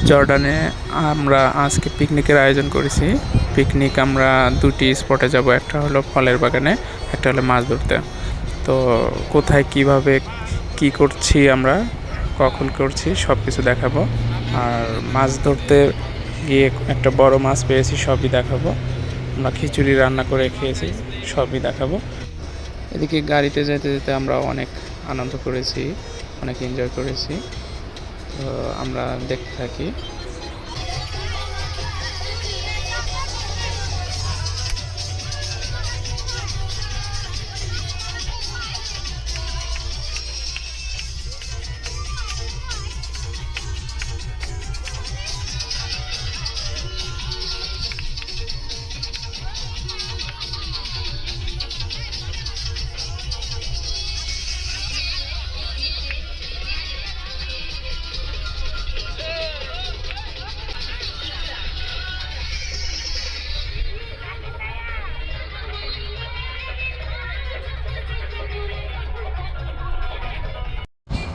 জর্ডানে আমরা আজকে পিকনিকের আয়োজন করেছি। পিকনিক আমরা দুটি স্পটে যাব, একটা হলো ফলের বাগানে, একটা হলো মাছ ধরতে। তো কোথায় কিভাবে কি করছি আমরা, কখন করছি সব কিছু দেখাবো। আর মাছ ধরতে গিয়ে একটা বড় মাছ পেয়েছি, সবই দেখাবো। আমরা খিচুড়ি রান্না করে খেয়েছি, সবই দেখাবো। এদিকে গাড়িতে যেতে যেতে আমরা অনেক আনন্দ করেছি, অনেক এনজয় করেছি। তো আমরা দেখতে থাকি।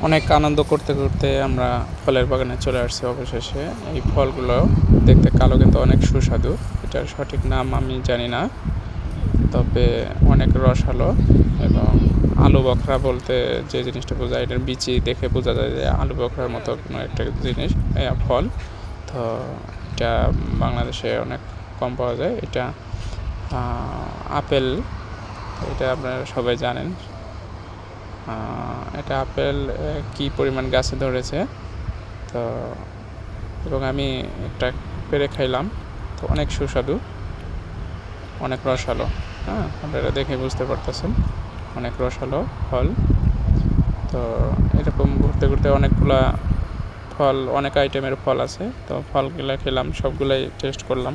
অনেক আনন্দ করতে করতে আমরা ফলের বাগানে চলে আসছি অবশেষে। এই ফলগুলো দেখতে কালো কিন্তু অনেক সুস্বাদু। এটার সঠিক নাম আমি জানি না, তবে অনেক রসালো এবং আলু বখরা বলতে যে জিনিসটা বোঝায়, এটার বিচি দেখে বোঝা যায় যে আলু বখরার মতো কোনো একটা জিনিস, ফল। তো এটা বাংলাদেশে অনেক কম পাওয়া যায়। এটা আপেল, এটা আপনারা সবাই জানেন। এটা আপেল কি পরিমাণ গাছে ধরেছে। তো এবং আমি একটা পেরে খাইলাম, তো অনেক সুস্বাদু, অনেক রসালো। আপনারা দেখে বুঝতে পারতেছেন, অনেক রসালো ফল। তো এরকম ঘুরতে ঘুরতে অনেকগুলা ফল, অনেক আইটেমের ফল আছে। তো ফলগুলো খেলাম, সবগুলাই টেস্ট করলাম।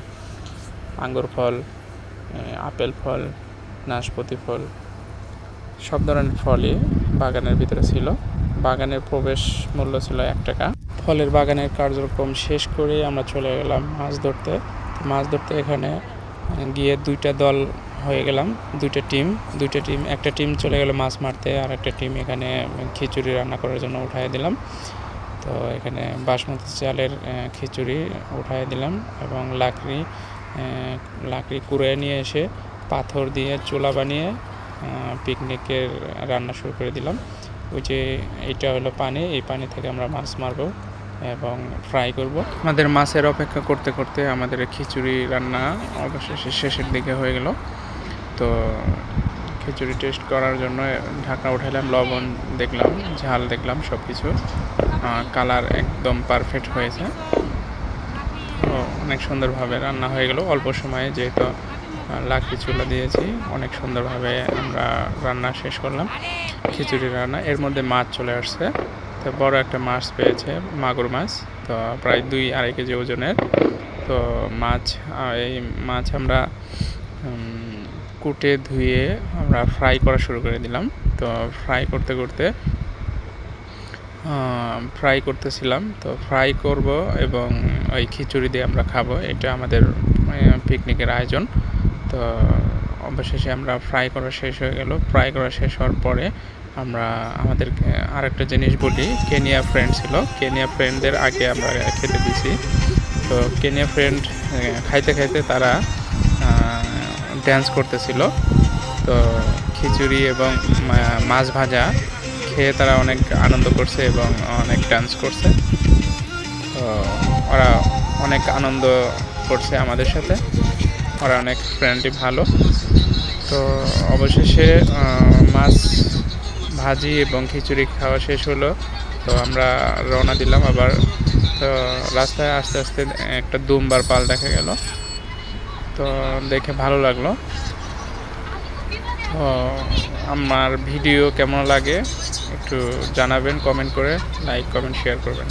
আঙ্গুর ফল, আপেল ফল, নাশপাতি ফল, সব ধরনের ফলই বাগানের ভিতরে ছিল। বাগানের প্রবেশ মূল্য ছিল 1 টাকা। ফলের বাগানের কার্যক্রম শেষ করে আমরা চলে গেলাম মাছ ধরতে। মাছ ধরতে এখানে গিয়ে 2টা দল হয়ে গেলাম, 2টা টিম। একটা টিম চলে গেল মাছ মারতে, আর একটা টিম এখানে খিচুড়ি রান্না করার জন্য উঠাই দিলাম। তো এখানে বাসমতি চালের খিচুড়ি উঠাই দিলাম এবং লাকড়ি কুড়িয়ে নিয়ে এসে পাথর দিয়ে চুলা বানিয়ে পিকনিকের রান্না শুরু করে দিলাম। ওই যে এইটা হলো পানি, এই পানি থেকে আমরা মাছ মারবো এবং ফ্রাই করব। আমাদের মাছের অপেক্ষা করতে করতে আমাদের খিচুড়ি রান্না অবশেষে শেষের দিকে হয়ে গেল। তো খিচুড়ি টেস্ট করার জন্য ঢাকনা উঠাইলাম, লবণ দেখলাম, ঝাল দেখলাম, সব কিছু কালার একদম পারফেক্ট হয়েছে। তো অনেক সুন্দরভাবে রান্না হয়ে গেল অল্প সময়ে, যেহেতু লাকড়ি চুলা দিয়েছি। অনেক সুন্দরভাবে আমরা রান্না শেষ করলাম, খিচুড়ি রান্না। এর মধ্যে মাছ চলে আসছে। তো বড় একটা মাছ পেয়েছে, মাগুর মাছ। তো প্রায় 2-2.5 কেজি ওজনের। তো এই মাছ আমরা কুটে ধুয়ে আমরা ফ্রাই করা শুরু করে দিলাম। তো ফ্রাই করতেছিলাম। তো ফ্রাই করব এবং ওই খিচুড়ি দিয়ে আমরা খাবো, এটা আমাদের পিকনিকের আয়োজন। তো অবশেষে আমরা ফ্রাই করা শেষ হয়ে গেল। ফ্রাই করা শেষ হওয়ার পরে আমরা আমাদেরকে আরেকটা জিনিস বলি, কেনিয়া ফ্রেন্ড ছিল, কেনিয়া ফ্রেন্ডদের আগে আমরা খেতে দিছি। তো কেনিয়া ফ্রেন্ড খাইতে খাইতে তারা ড্যান্স করতেছিল। তো খিচুড়ি এবং মাছ ভাজা খেয়ে তারা অনেক আনন্দ করছে এবং অনেক ডান্স করছে। তো ওরা অনেক আনন্দ করছে আমাদের সাথে, ওরা অনেক ফ্রেন্ডলি, ভালো। তো অবশেষে মাছ ভাজি এবং খিচুড়ি খাওয়া শেষ হলো। তো আমরা রওনা দিলাম আবার। তো রাস্তায় আস্তে আস্তে একটা দুম্বার পাল দেখা গেল, তো দেখে ভালো লাগলো। তো আমার ভিডিও কেমন লাগে একটু জানাবেন, কমেন্ট করে, লাইক, কমেন্ট, শেয়ার করবেন।